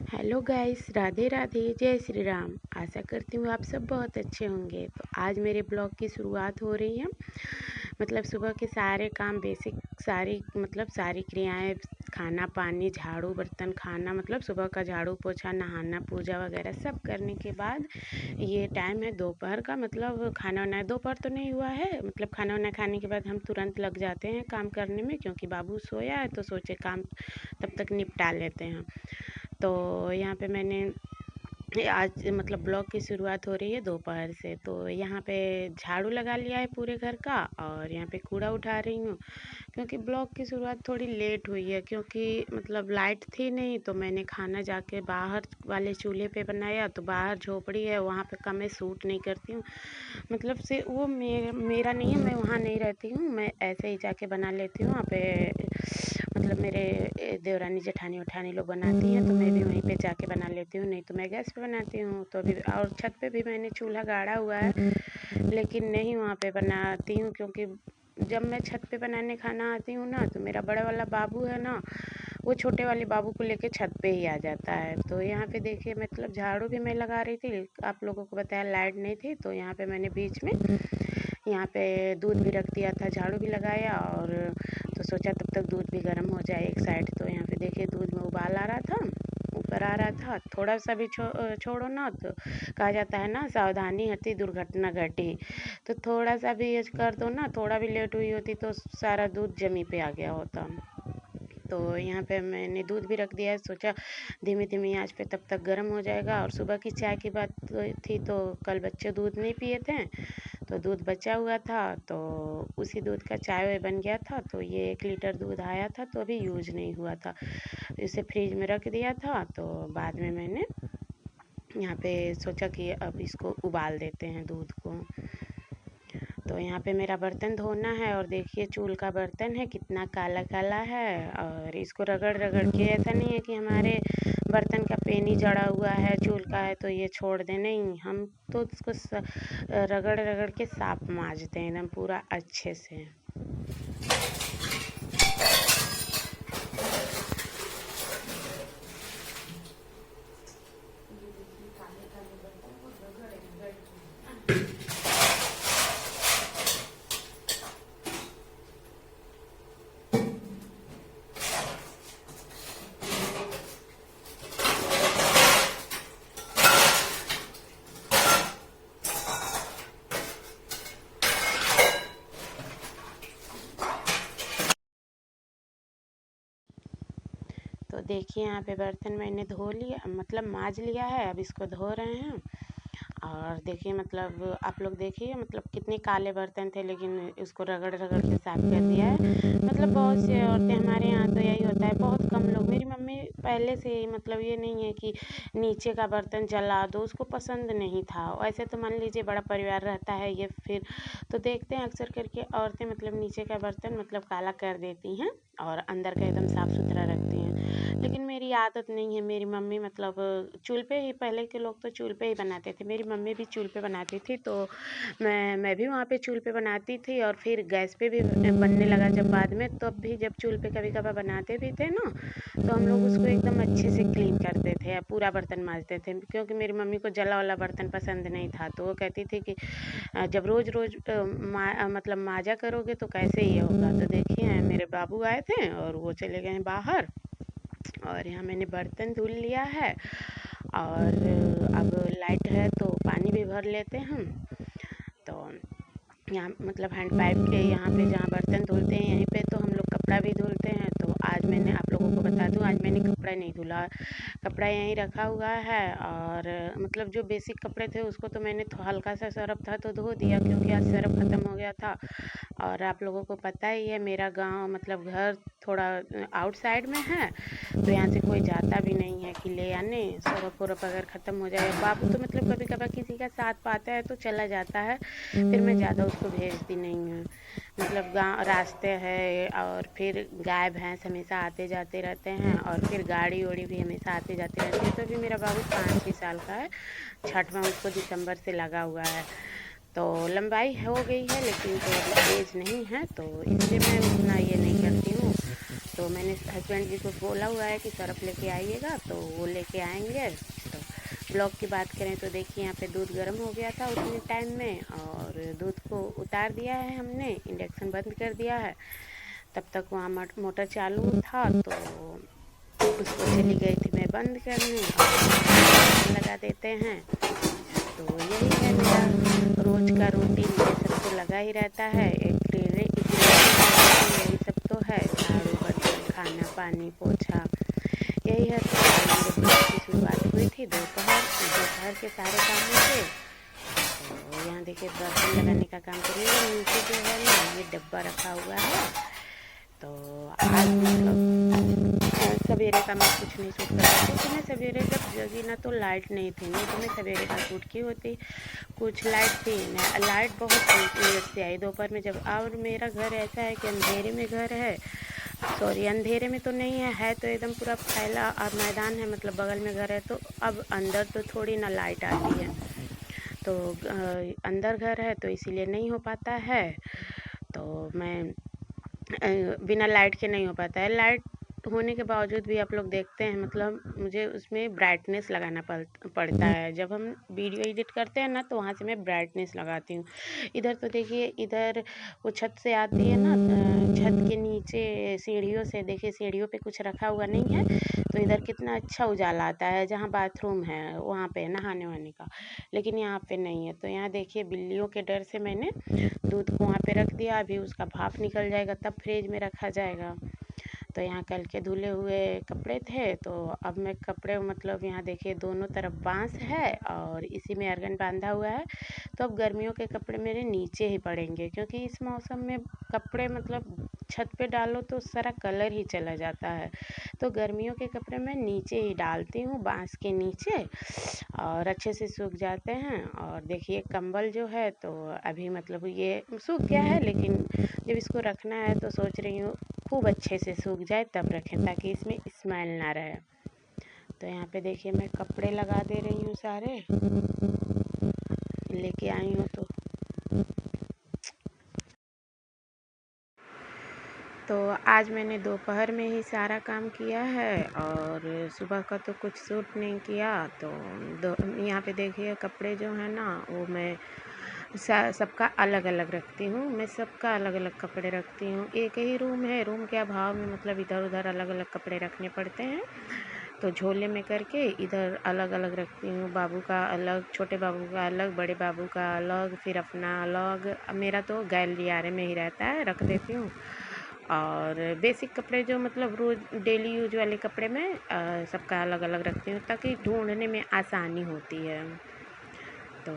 Hello guys, Radhe Radhe, जय श्री राम। आशा करती हूँ आप सब बहुत अच्छे होंगे। तो आज मेरे ब्लॉग की शुरुआत हो रही है। मतलब सुबह के सारे काम बेसिक सारी क्रियाएं, खाना पानी झाड़ू बर्तन खाना, मतलब सुबह का झाड़ू पोछा नहाना पूजा वगैरह सब करने के बाद ये टाइम है दोपहर का। मतलब खाना वाना दोपहर तो नहीं हुआ है, मतलब खाना वाना खाने के बाद हम तुरंत लग जाते हैं काम करने में, क्योंकि बाबू सोया है तो सोचे काम तब तक निपटा लेते हैं। तो यहाँ पे मैंने आज मतलब ब्लॉग की शुरुआत हो रही है दोपहर से। तो यहाँ पे झाड़ू लगा लिया है पूरे घर का, और यहाँ पे कूड़ा उठा रही हूँ, क्योंकि ब्लॉग की शुरुआत थोड़ी लेट हुई है, क्योंकि मतलब लाइट थी नहीं। तो मैंने खाना जाके बाहर वाले चूल्हे पे बनाया। तो बाहर झोपड़ी है, वहाँ पे का मैं सूट नहीं करती हूँ, मतलब से वो मेरा नहीं है, मैं वहाँ नहीं रहती हूँ, मैं ऐसे ही जाके बना लेती हूँ वहाँ पे। मतलब मेरे देवरानी जेठानी उठानी लोग बनाती हैं, तो मैं भी वहीं पे जाके बना लेती हूँ, नहीं तो मैं गैस पे बनाती हूँ। तो अभी और छत पे भी मैंने चूल्हा गाड़ा हुआ है, लेकिन नहीं वहाँ पे बनाती हूँ, क्योंकि जब मैं छत पे बनाने खाना आती हूँ ना, तो मेरा बड़ा वाला बाबू है ना, वो छोटे वाले बाबू को लेके छत पे ही आ जाता है। तो यहाँ पे देखिए, मतलब झाड़ू भी मैं लगा रही थी, आप लोगों को बताया लाइट नहीं थी, तो यहाँ पे मैंने बीच में यहाँ पे दूध भी रख दिया था, झाड़ू भी लगाया, और तो सोचा तब तक दूध भी गर्म हो जाए एक साइड। तो यहाँ पे देखिए दूध में उबाल आ रहा था, ऊपर आ रहा था। थोड़ा सा भी छोड़ो ना, तो कहा जाता है ना, सावधानी हती दुर्घटना घटी। तो थोड़ा सा भी ये कर दो ना, थोड़ा भी लेट हुई होती तो सारा दूध जमी पे आ गया होता। तो यहाँ पे मैंने दूध भी रख दिया है, सोचा धीमी धीमी आंच पे तब तक गर्म हो जाएगा। और सुबह की चाय की बात थी, तो कल बच्चे दूध नहीं पिए थे, तो दूध बचा हुआ था, तो उसी दूध का चाय वाय बन गया था। तो ये 1 लीटर दूध आया था, तो अभी यूज नहीं हुआ था, इसे फ्रिज में रख दिया था। तो बाद में मैंने यहाँ पे सोचा कि अब इसको उबाल देते हैं दूध को। तो यहाँ पे मेरा बर्तन धोना है, और देखिए चूल का बर्तन है कितना काला काला है, और इसको रगड़ रगड़ के, ऐसा नहीं है कि हमारे बर्तन का पेनी जड़ा हुआ है चूल का है तो ये छोड़ दें, नहीं, हम तो इसको रगड़ रगड़ के साफ मांजते हैं एकदम पूरा अच्छे से। तो देखिए यहाँ पे बर्तन मैंने धो लिया, मतलब मांज लिया है, अब इसको धो रहे हैं। और देखिए मतलब आप लोग देखिए, मतलब कितने काले बर्तन थे, लेकिन इसको रगड़ रगड़ के साफ कर दिया है। मतलब बहुत से औरतें हमारे यहाँ तो यही होता है, बहुत कम लोग, मेरी मम्मी पहले से ही, मतलब ये नहीं है कि नीचे का बर्तन जला दो, उसको पसंद नहीं था। वैसे तो मान लीजिए बड़ा परिवार रहता है ये, फिर तो देखते हैं अक्सर करके औरतें मतलब नीचे का बर्तन मतलब काला कर देती हैं, और अंदर का एकदम साफ सुथरा रखती हैं। लेकिन मेरी आदत नहीं है, मेरी मम्मी मतलब चूल्हे पे ही, पहले के लोग तो चूल्हे पे ही बनाते थे, मेरी मम्मी भी चूल्हे पे बनाती थी, तो मैं भी वहाँ पे चूल्हे पे बनाती थी। और फिर गैस पे भी बनने लगा जब बाद में, तब भी जब चूल्हे पे कभी कभार बनाते भी थे ना, तो हम लोग उसको एकदम अच्छे से क्लीन करते थे, पूरा बर्तन मांजते थे, क्योंकि मेरी मम्मी को जला वाला बर्तन पसंद नहीं था। तो वो कहती थी कि जब रोज़ रोज़ मतलब मांजा करोगे तो कैसे ये होगा। तो देखिए मेरे बाबू आए थे और वो चले गए हैं बाहर, और यहाँ मैंने बर्तन धुल लिया है। और अब लाइट है तो पानी भी भर लेते हैं हम। तो यहाँ मतलब हैंड पाइप के यहाँ पे जहाँ बर्तन धुलते हैं यहीं पे तो हम लोग कपड़ा भी धुलते हैं। तो आज मैंने, आप लोगों को बता दूँ, आज मैंने कपड़ा नहीं धुला, कपड़ा यहीं रखा हुआ है। और मतलब जो बेसिक कपड़े थे उसको तो मैंने हल्का सा सरफ था तो धो दिया, क्योंकि आज सरफ ख़त्म हो गया था। और आप लोगों को पता ही है मेरा गांव मतलब घर थोड़ा आउटसाइड में है, तो यहाँ से कोई जाता भी नहीं है कि ले आने, सरफ वरफ अगर ख़त्म हो जाए। बाबू तो मतलब कभी कभार किसी का साथ पाता है तो चला जाता है, फिर मैं ज़्यादा उसको भेजती नहीं हूँ। मतलब गाँव रास्ते है, और फिर गाय भैंस हमेशा आते जाते रहते हैं, और फिर गाड़ी उड़ी भी हमेशा आते जाते रहती है। तो अभी मेरा बाबू 5-6 साल का है, छठवां उसको दिसंबर से लगा हुआ है। तो लंबाई हो गई है, लेकिन तो एज नहीं है, तो इसलिए मैं उतना ये नहीं करती हूँ। तो मैंने हस्बैंड जी को बोला हुआ है कि सरफ लेके आइएगा, तो वो लेके आएंगे। तो ब्लॉग की बात करें तो देखिए यहाँ पे दूध गर्म हो गया था उतने टाइम में, और दूध को उतार दिया है हमने, इंडक्शन बंद कर दिया है। तब तक वहाँ मोटर चालू था, तो उसको चली गई थी मैं बंद करने, और लगा देते हैं। तो यही है मेरा रोज का रूटीन, ये सब तो लगा ही रहता है। एक डेली यही सब तो है, झाड़ू बर्तन खाना पानी पोछा, यही है। तो मेरे ब्लॉग की शुरुआत हुई थी दोपहर के सारे कामों से। तो यहाँ देखिए बर्तन लगाने का काम करिए, नीचे जो है ना ये डब्बा रखा हुआ है। तो आज मतलब सवेरे का मैं कुछ नहीं शूट कर पाती, क्योंकि मैं सवेरे जब जगी ना तो लाइट नहीं थी, नहीं तो मैं सवेरे का शूट की होती। कुछ लाइट थी ना, लाइट बहुत लेट से आई दोपहर में जब। और मेरा घर ऐसा है कि अंधेरे में घर है, सॉरी अंधेरे में तो नहीं है तो एकदम पूरा फैला और मैदान है, मतलब बगल में घर है। तो अब अंदर तो थोड़ी ना लाइट आती है, तो अंदर घर है तो इसीलिए नहीं हो पाता है। तो मैं बिना लाइट के नहीं हो पाता है। लाइट होने के बावजूद भी आप लोग देखते हैं, मतलब मुझे उसमें ब्राइटनेस लगाना पड़ता है। जब हम वीडियो एडिट करते हैं ना तो वहाँ से मैं ब्राइटनेस लगाती हूँ। इधर तो देखिए, इधर वो छत से आती है ना, छत के नीचे सीढ़ियों से देखिए, सीढ़ियों पे कुछ रखा हुआ नहीं है, तो इधर कितना अच्छा उजाला आता है। जहाँ बाथरूम है वहाँ पे नहाने वाने का, लेकिन यहाँ पे नहीं है। तो यहाँ देखिए बिल्लियों के डर से मैंने दूध को वहाँ पे रख दिया, अभी उसका भाप निकल जाएगा तब फ्रिज में रखा जाएगा। तो यहाँ कल के धुले हुए कपड़े थे, तो अब मैं कपड़े मतलब यहाँ देखिए दोनों तरफ बांस है और इसी में अर्गन बांधा हुआ है। तो अब गर्मियों के कपड़े मेरे नीचे ही पड़ेंगे, क्योंकि इस मौसम में कपड़े मतलब छत पे डालो तो सारा कलर ही चला जाता है। तो गर्मियों के कपड़े मैं नीचे ही डालती हूँ, बांस के नीचे, और अच्छे से सूख जाते हैं। और देखिए कंबल जो है तो अभी मतलब ये सूख गया है, लेकिन जब इसको रखना है तो सोच रही हूँ खूब अच्छे से सूख जाए तब रखें, ताकि इसमें स्मेल ना रहे। तो यहाँ पे देखिए मैं कपड़े लगा दे रही हूँ, सारे लेके आई हूँ। तो आज मैंने दोपहर में ही सारा काम किया है, और सुबह का तो कुछ शूट नहीं किया। तो यहाँ पे देखिए कपड़े जो है ना वो मैं सबका अलग अलग रखती हूँ। मैं सबका अलग अलग कपड़े रखती हूँ। एक ही रूम है, रूम के अभाव में मतलब इधर उधर अलग अलग कपड़े रखने पड़ते हैं, तो झोले में करके इधर अलग अलग रखती हूँ। बाबू का अलग, छोटे बाबू का अलग, बड़े बाबू का अलग, फिर अपना अलग। मेरा तो गैलरियारे में ही रहता है, रख देती हूँ। और बेसिक कपड़े जो मतलब रोज़ डेली यूज वाले कपड़े में सबका अलग अलग रखती हूँ, ताकि ढूंढने में आसानी होती है। तो